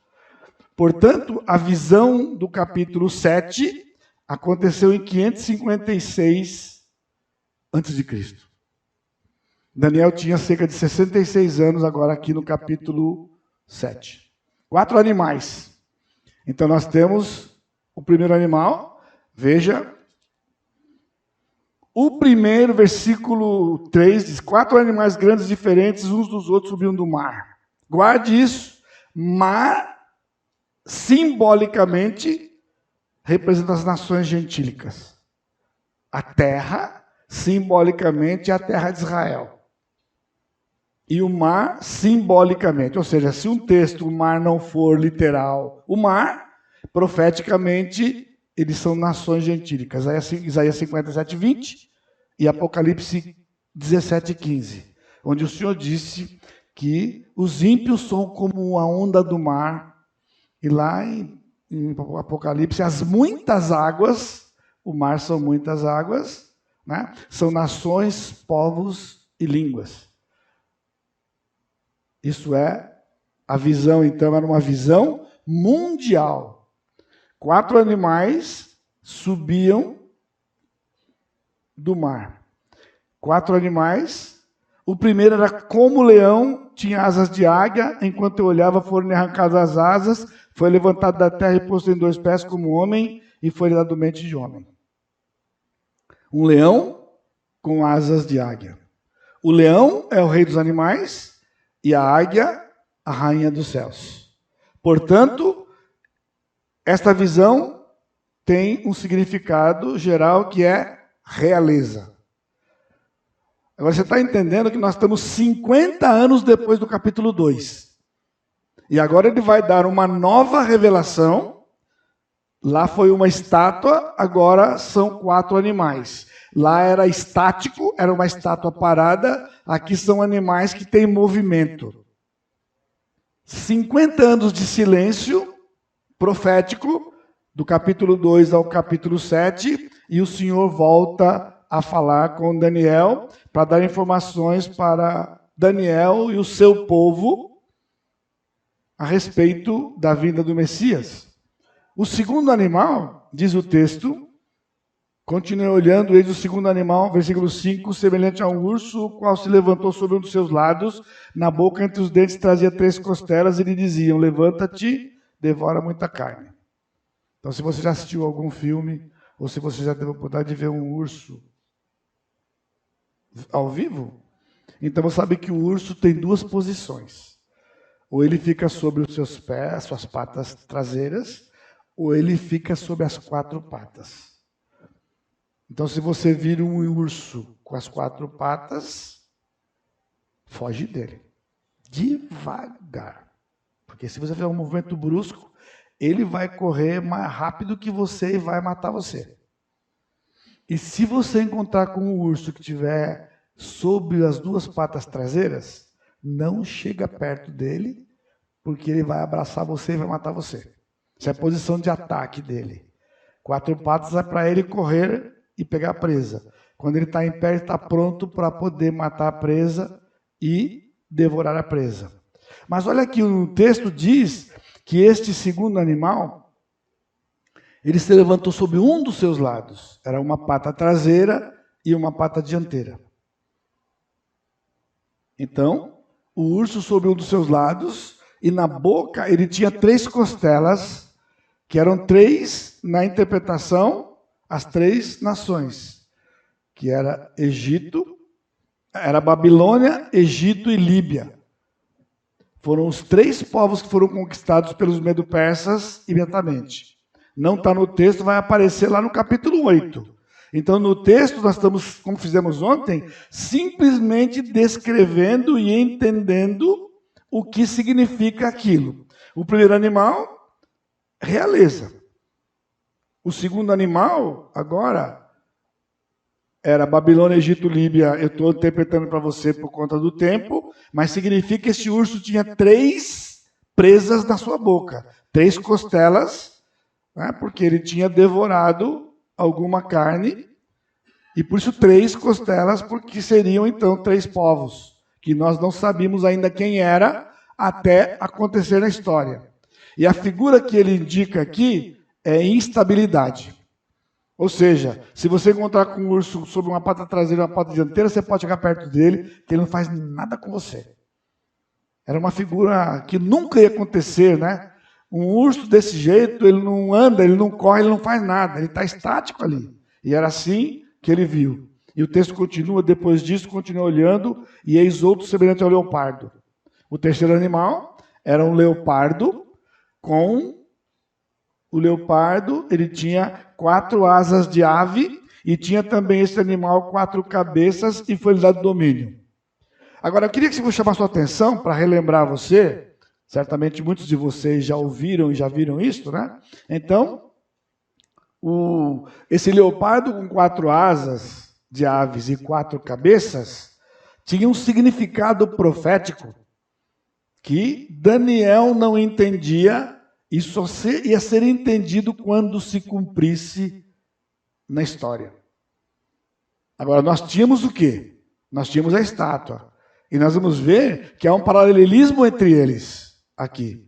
Portanto, a visão do capítulo 7 aconteceu em 556 a.C. Daniel tinha cerca de 66 anos, agora aqui no capítulo 7. 4 animais. Então nós temos o primeiro animal, veja. O primeiro, versículo 3, diz: 4 animais grandes diferentes, uns dos outros subiam do mar. Guarde isso. Mar, simbolicamente, representa as nações gentílicas. A terra, simbolicamente, é a terra de Israel. E o mar, simbolicamente. Ou seja, se um texto, o mar não for literal, o mar, profeticamente, eles são nações gentílicas. Isaías 57, 20 e Apocalipse 17, 15. Onde o Senhor disse que os ímpios são como a onda do mar. E lá em Apocalipse, as muitas águas, o mar são muitas águas, né? São nações, povos e línguas. Isso é, a visão então era uma visão mundial. 4 animais subiam do mar. 4 animais. O primeiro era como leão, tinha asas de águia. Enquanto eu olhava, foram arrancadas as asas. Foi levantado da terra e posto em 2 pés como homem, e foi dado mente de homem. Um leão com asas de águia. O leão é o rei dos animais e a águia, a rainha dos céus. Portanto, esta visão tem um significado geral que é realeza. Agora você está entendendo que nós estamos 50 anos depois do capítulo 2. E agora ele vai dar uma nova revelação. Lá foi uma estátua, agora são 4 animais. Lá era estático, era uma estátua parada. Aqui são animais que têm movimento. 50 anos de silêncio profético, do capítulo 2 ao capítulo 7, e o Senhor volta a falar com Daniel para dar informações para Daniel e o seu povo a respeito da vinda do Messias. O segundo animal, diz o texto, continue olhando, eis o segundo animal, versículo 5, semelhante a um urso, o qual se levantou sobre um dos seus lados, na boca entre os dentes trazia 3 costelas, e lhe diziam: levanta-te, devora muita carne. Então, se você já assistiu algum filme, ou se você já teve a oportunidade de ver um urso ao vivo, então você sabe que o urso tem 2 posições. Ou ele fica sobre os seus pés, suas patas traseiras, ou ele fica sobre as 4 patas. Então, se você vir um urso com as 4 patas, foge dele. Devagar. Porque se você fizer um movimento brusco, ele vai correr mais rápido que você e vai matar você. E se você encontrar com um urso que estiver sobre as 2 patas traseiras, não chega perto dele, porque ele vai abraçar você e vai matar você. Essa é a posição de ataque dele. 4 patas é para ele correr e pegar a presa. Quando ele está em pé, ele está pronto para poder matar a presa e devorar a presa. Mas olha aqui, o texto diz que este segundo animal, ele se levantou sobre um dos seus lados. Era uma pata traseira e uma pata dianteira. Então, o urso sobre um dos seus lados, e na boca ele tinha 3 costelas, que eram 3, na interpretação, as 3 nações, que era Egito, era Babilônia, Egito e Líbia. Foram os 3 povos que foram conquistados pelos medo-persas imediatamente. Não está no texto, vai aparecer lá no capítulo 8. Então, no texto, nós estamos, como fizemos ontem, simplesmente descrevendo e entendendo o que significa aquilo. O primeiro animal, realeza. O segundo animal, agora, era Babilônia, Egito, Líbia. Eu estou interpretando para você por conta do tempo, mas significa que esse urso tinha 3 presas na sua boca. 3 costelas, né, porque ele tinha devorado alguma carne, e por isso 3 costelas, porque seriam então 3 povos, que nós não sabíamos ainda quem era, até acontecer na história. E a figura que ele indica aqui é instabilidade. Ou seja, se você encontrar com um urso sobre uma pata traseira e uma pata dianteira, você pode chegar perto dele, que ele não faz nada com você. Era uma figura que nunca ia acontecer, né? Um urso desse jeito, ele não anda, ele não corre, ele não faz nada, ele está estático ali. E era assim que ele viu. E o texto continua, depois disso, continua olhando, e eis outro semelhante ao leopardo. O terceiro animal era um leopardo o leopardo, ele tinha 4 asas de ave, e tinha também esse animal 4 cabeças, e foi lhe dado domínio. Agora, eu queria que você chamasse a sua atenção, para relembrar você, certamente muitos de vocês já ouviram e já viram isso, né? Então, esse leopardo com 4 asas de aves e 4 cabeças, tinha um significado profético que Daniel não entendia e só ia ser entendido quando se cumprisse na história. Agora, nós tínhamos o quê? Nós tínhamos a estátua. E nós vamos ver que há um paralelismo entre eles aqui.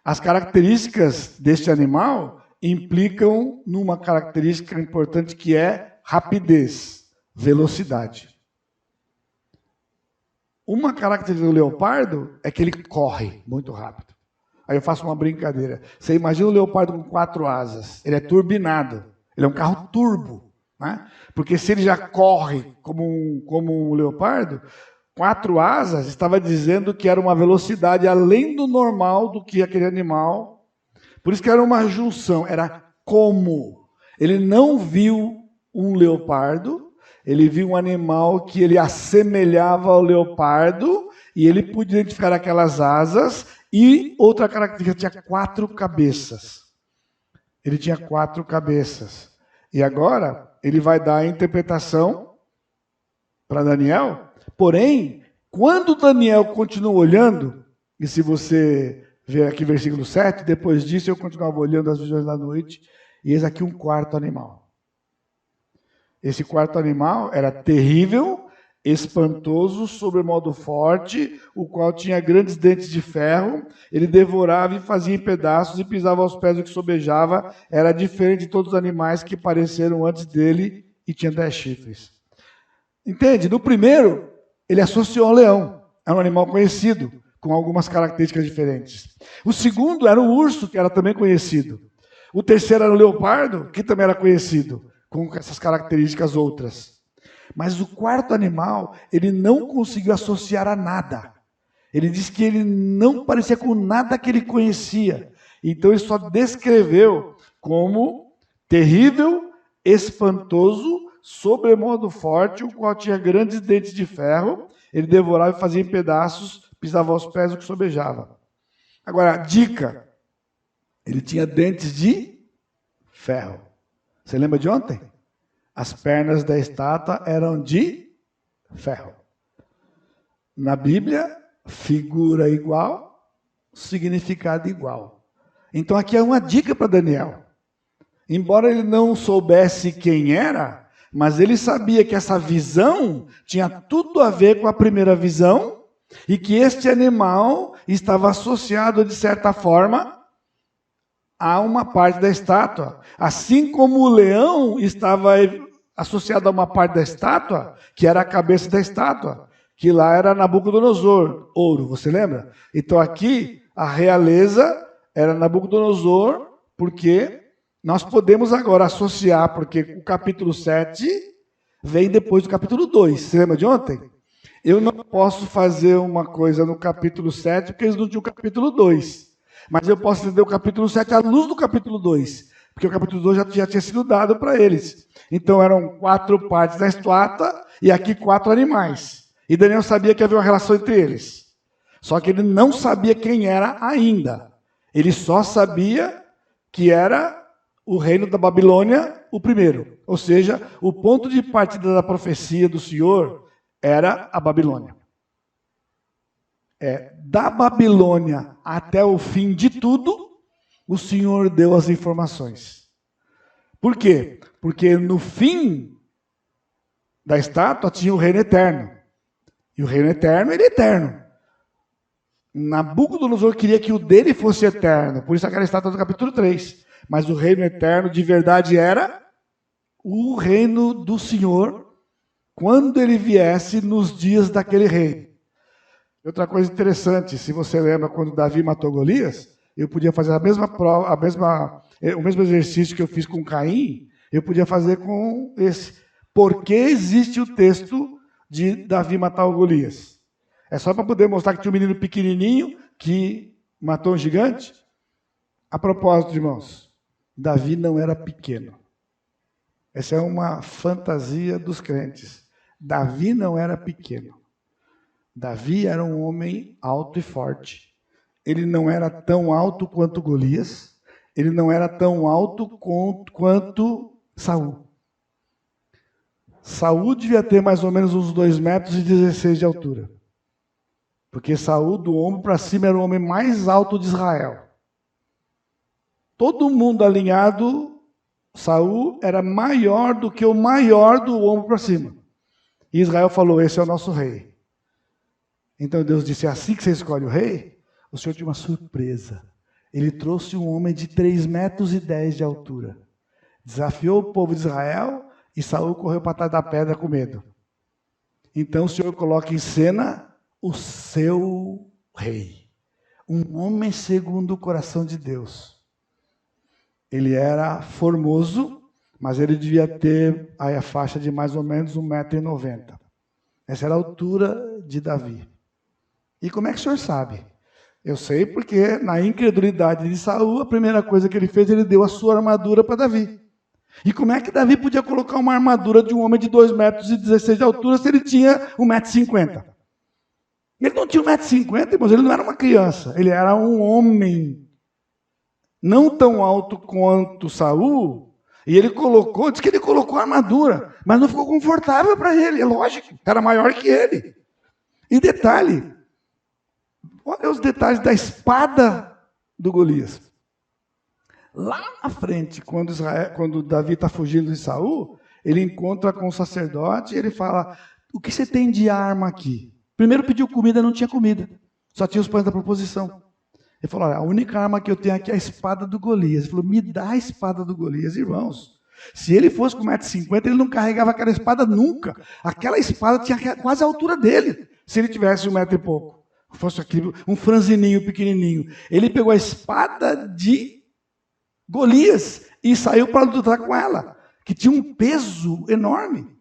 As características deste animal implicam numa característica importante que é rapidez, velocidade. Uma característica do leopardo é que ele corre muito rápido. Aí eu faço uma brincadeira. Você imagina o leopardo com 4 asas. Ele é turbinado. Ele é um carro turbo. Né? Porque se ele já corre como um leopardo, 4 asas estava dizendo que era uma velocidade além do normal do que aquele animal. Por isso que era uma junção. Era como. Ele não viu um leopardo, ele viu um animal que ele assemelhava ao leopardo e ele podia identificar aquelas asas. E outra característica, tinha 4 cabeças. Ele tinha 4 cabeças. E agora, ele vai dar a interpretação para Daniel. Porém, quando Daniel continua olhando, e se você ver aqui versículo 7, depois disso eu continuava olhando as visões da noite, e eis aqui um 4º animal. Esse 4º animal era terrível, espantoso, sobremodo forte, o qual tinha grandes dentes de ferro, ele devorava e fazia em pedaços e pisava aos pés do que sobejava, era diferente de todos os animais que apareceram antes dele e tinha 10 chifres. Entende? No primeiro, ele associou ao leão, era um animal conhecido, com algumas características diferentes. O segundo era o urso, que era também conhecido. O terceiro era o leopardo, que também era conhecido, com essas características outras. Mas o 4º animal, ele não conseguiu associar a nada. Ele disse que ele não parecia com nada que ele conhecia. Então ele só descreveu como terrível, espantoso, sobremodo forte, o qual tinha grandes dentes de ferro, ele devorava e fazia em pedaços, pisava aos pés o que sobejava. Agora, dica, ele tinha dentes de ferro. Você lembra de ontem? As pernas da estátua eram de ferro. Na Bíblia, figura igual, significado igual. Então aqui é uma dica para Daniel. Embora ele não soubesse quem era, mas ele sabia que essa visão tinha tudo a ver com a primeira visão e que este animal estava associado, de certa forma, a uma parte da estátua. Assim como o leão estava associado a uma parte da estátua, que era a cabeça da estátua, que lá era Nabucodonosor, ouro, você lembra? Então aqui a realeza era Nabucodonosor, porque nós podemos agora associar, porque o capítulo 7 vem depois do capítulo 2. Você lembra de ontem? Eu não posso fazer uma coisa no capítulo 7, porque eles não tinham o capítulo 2. Mas eu posso entender o capítulo 7 à luz do capítulo 2, porque o capítulo 2 já tinha sido dado para eles. Então eram 4 partes da estátua e aqui 4 animais. E Daniel sabia que havia uma relação entre eles. Só que ele não sabia quem era ainda. Ele só sabia que era o reino da Babilônia, o primeiro. Ou seja, o ponto de partida da profecia do Senhor era a Babilônia. Da Babilônia até o fim de tudo, o Senhor deu as informações. Por quê? Porque no fim da estátua tinha o reino eterno. E o reino eterno, ele é eterno. Nabucodonosor queria que o dele fosse eterno, por isso aquela estátua do capítulo 3. Mas o reino eterno de verdade era o reino do Senhor, quando ele viesse nos dias daquele rei. Outra coisa interessante, se você lembra quando Davi matou Golias, eu podia fazer a mesma prova, o mesmo exercício que eu fiz com Caim, eu podia fazer com esse. Por que existe o texto de Davi matar o Golias? É só para poder mostrar que tinha um menino pequenininho que matou um gigante? A propósito, irmãos, Davi não era pequeno. Essa é uma fantasia dos crentes. Davi não era pequeno. Davi era um homem alto e forte. Ele não era tão alto quanto Golias. Ele não era tão alto quanto Saul. Saul devia ter mais ou menos uns 2,16 metros de altura. Porque Saul, do ombro para cima, era o homem mais alto de Israel. Todo mundo alinhado, Saul era maior do que o maior do ombro para cima. E Israel falou, esse é o nosso rei. Então Deus disse, é assim que você escolhe o rei? O Senhor tinha uma surpresa. Ele trouxe um homem de 3,10 metros de altura. Desafiou o povo de Israel e Saul correu para trás da pedra com medo. Então o Senhor coloca em cena o seu rei. Um homem segundo o coração de Deus. Ele era formoso, mas ele devia ter aí a faixa de mais ou menos 1,90 m. Essa era a altura de Davi. E como é que o senhor sabe? Eu sei porque na incredulidade de Saul, a primeira coisa que ele fez, ele deu a sua armadura para Davi. E como é que Davi podia colocar uma armadura de um homem de 2,16 metros de altura se ele tinha 1,50 m? Ele não tinha 1,50 m, irmãos, ele não era uma criança, ele era um homem não tão alto quanto Saul, e ele colocou, diz que ele colocou a armadura, mas não ficou confortável para ele, é lógico, era maior que ele. E detalhe, olha os detalhes da espada do Golias. Lá na frente, quando Davi está fugindo de Saul, ele encontra com o sacerdote e ele fala, o que você tem de arma aqui? Primeiro pediu comida, não tinha comida, só tinha os pães da proposição. Ele falou, olha, a única arma que eu tenho aqui é a espada do Golias. Ele falou, me dá a espada do Golias, irmãos. Se ele fosse com 1,50 m, ele não carregava aquela espada nunca. Aquela espada tinha quase a altura dele, se ele tivesse 1 metro e pouco. Fosse aquele, um franzininho pequenininho. Ele pegou a espada de Golias e saiu para lutar com ela, que tinha um peso enorme.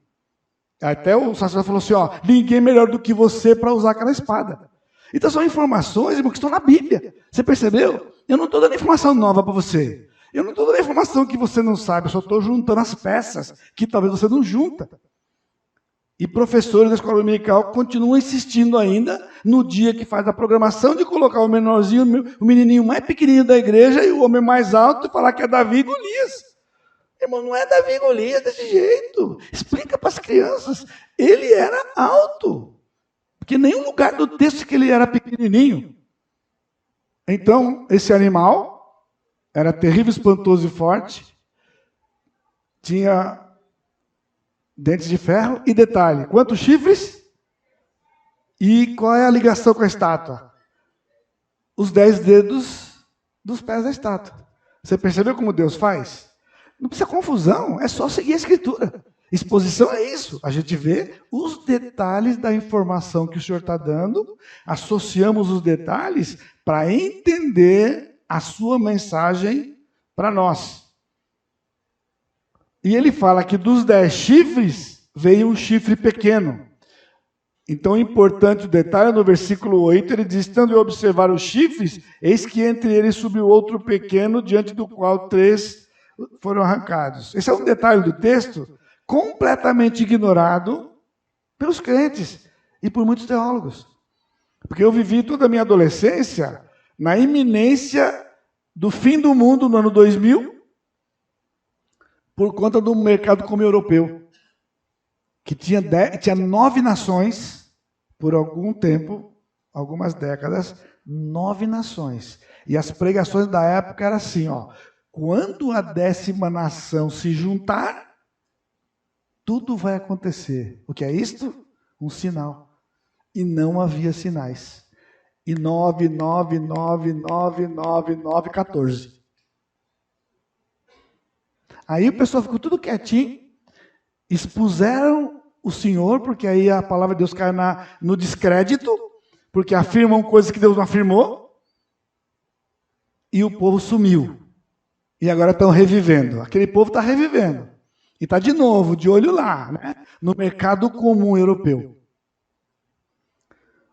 Até o sacerdote falou assim, ó, ninguém melhor do que você para usar aquela espada. Então são informações, irmão, que estão na Bíblia. Você percebeu? Eu não estou dando informação nova para você. Eu não estou dando informação que você não sabe, eu só estou juntando as peças que talvez você não junta. E professores da escola dominical continuam insistindo ainda no dia que faz a programação de colocar o menorzinho, o menininho mais pequenininho da igreja e o homem mais alto e falar que é Davi e Golias. Irmão, não é Davi e Golias desse jeito. Explica para as crianças. Ele era alto. Porque nenhum lugar do texto que ele era pequenininho. Então, esse animal era terrível, espantoso e forte. Tinha dentes de ferro. E detalhe, quantos chifres? E qual é a ligação com a estátua? Os 10 dedos dos pés da estátua. Você percebeu como Deus faz? Não precisa confusão, é só seguir a Escritura. Exposição é isso. A gente vê os detalhes da informação que o Senhor está dando, associamos os detalhes para entender a sua mensagem para nós. E ele fala que dos 10 chifres veio um chifre pequeno. Então, importante o detalhe, no versículo 8, ele diz, tendo eu observar os chifres, eis que entre eles subiu outro pequeno, diante do qual 3 foram arrancados. Esse é um detalhe do texto completamente ignorado pelos crentes e por muitos teólogos. Porque eu vivi toda a minha adolescência na iminência do fim do mundo no ano 2000, por conta do mercado comum europeu, que tinha 9 nações, por algum tempo, algumas décadas, 9 nações. E as pregações da época eram assim, ó, quando a 10ª nação se juntar, tudo vai acontecer. O que é isto? Um sinal. E não havia sinais. e 999999914. Aí o pessoal ficou tudo quietinho, expuseram o Senhor, porque aí a palavra de Deus cai no descrédito, porque afirmam coisas que Deus não afirmou, e o povo sumiu. E agora estão revivendo. Aquele povo está revivendo. E está de novo, de olho lá, né? No mercado comum europeu.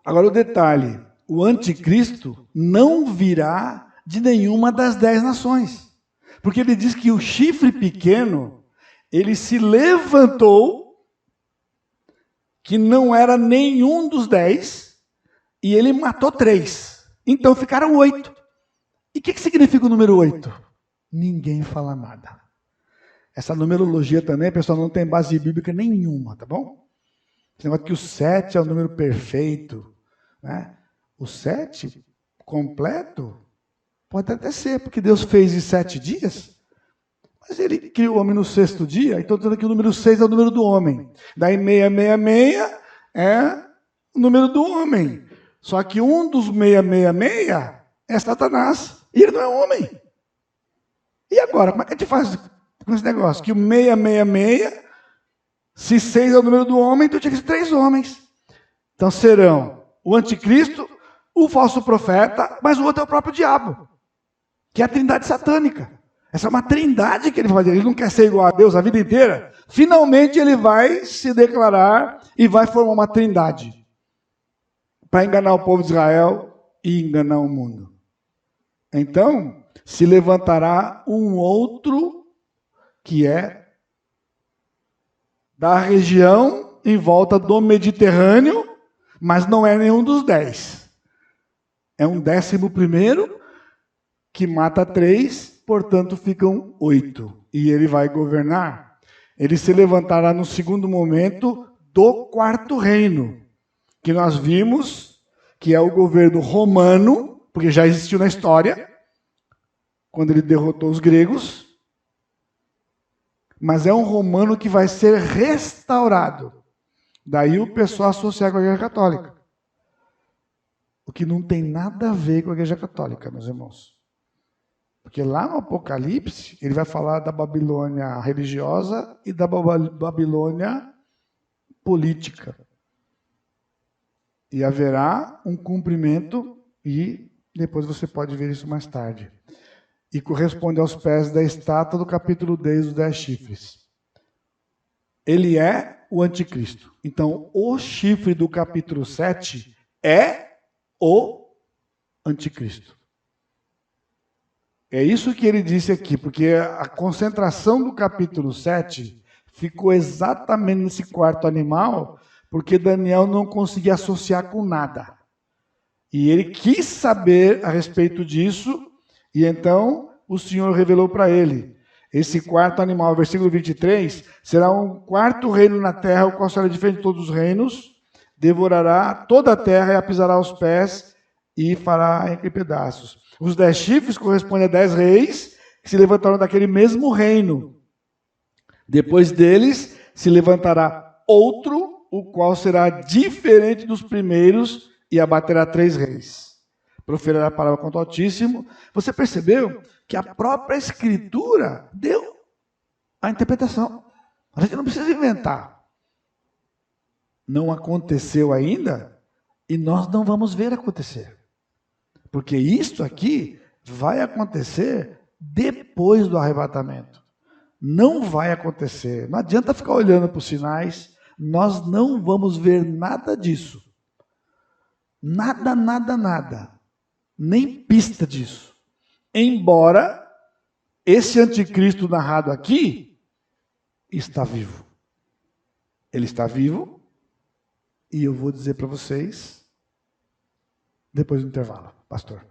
Agora o detalhe, o anticristo não virá de nenhuma das 10 nações. Porque ele diz que o chifre pequeno, ele se levantou, que não era nenhum dos 10, e ele matou 3. Então ficaram 8. E o que significa o número 8? Ninguém fala nada. Essa numerologia também, pessoal, não tem base bíblica nenhuma, tá bom? Esse negócio que o 7 é o número perfeito, né? O 7 completo pode até ser, porque Deus fez em 7 dias, mas ele criou o homem no 6º dia, então dizendo que o número 6 é o número do homem. Daí 666 é o número do homem. Só que um dos 666 é Satanás, e ele não é homem. E agora, como é que a gente faz com esse negócio? Que o 666, se 6 é o número do homem, então tinha que ser 3 homens. Então serão o anticristo, o falso profeta, mas o outro é o próprio diabo, que é a trindade satânica. Essa é uma trindade que ele vai fazer. Ele não quer ser igual a Deus a vida inteira. Finalmente ele vai se declarar e vai formar uma trindade para enganar o povo de Israel e enganar o mundo. Então, se levantará um outro que é da região em volta do Mediterrâneo, mas não é nenhum dos 10. É um 11º que mata 3, portanto ficam 8. E ele vai governar. Ele se levantará no segundo momento do 4º reino, que nós vimos que é o governo romano, porque já existiu na história, quando ele derrotou os gregos, mas é um romano que vai ser restaurado. Daí o pessoal associar com a Igreja Católica. O que não tem nada a ver com a Igreja Católica, meus irmãos. Porque lá no Apocalipse, ele vai falar da Babilônia religiosa e da Babilônia política. E haverá um cumprimento, e depois você pode ver isso mais tarde. E corresponde aos pés da estátua do capítulo 10 dos 10 chifres. Ele é o anticristo. Então, o chifre do capítulo 7 é o anticristo. É isso que ele disse aqui, porque a concentração do capítulo 7 ficou exatamente nesse 4º animal, porque Daniel não conseguia associar com nada. E ele quis saber a respeito disso, e então o Senhor revelou para ele. Esse 4º animal, versículo 23, será um 4º reino na terra, o qual será diferente de todos os reinos, devorará toda a terra e a pisará aos pés e fará em pedaços. Os 10 chifres correspondem a 10 reis que se levantaram daquele mesmo reino. Depois deles se levantará outro, o qual será diferente dos primeiros e abaterá 3 reis. Proferirá a palavra contra o Altíssimo. Você percebeu que a própria Escritura deu a interpretação. A gente não precisa inventar. Não aconteceu ainda e nós não vamos ver acontecer. Porque isto aqui vai acontecer depois do arrebatamento. Não vai acontecer. Não adianta ficar olhando para os sinais. Nós não vamos ver nada disso. Nada, nada, nada. Nem pista disso. Embora esse anticristo narrado aqui está vivo. Ele está vivo e eu vou dizer para vocês depois do intervalo, pastor.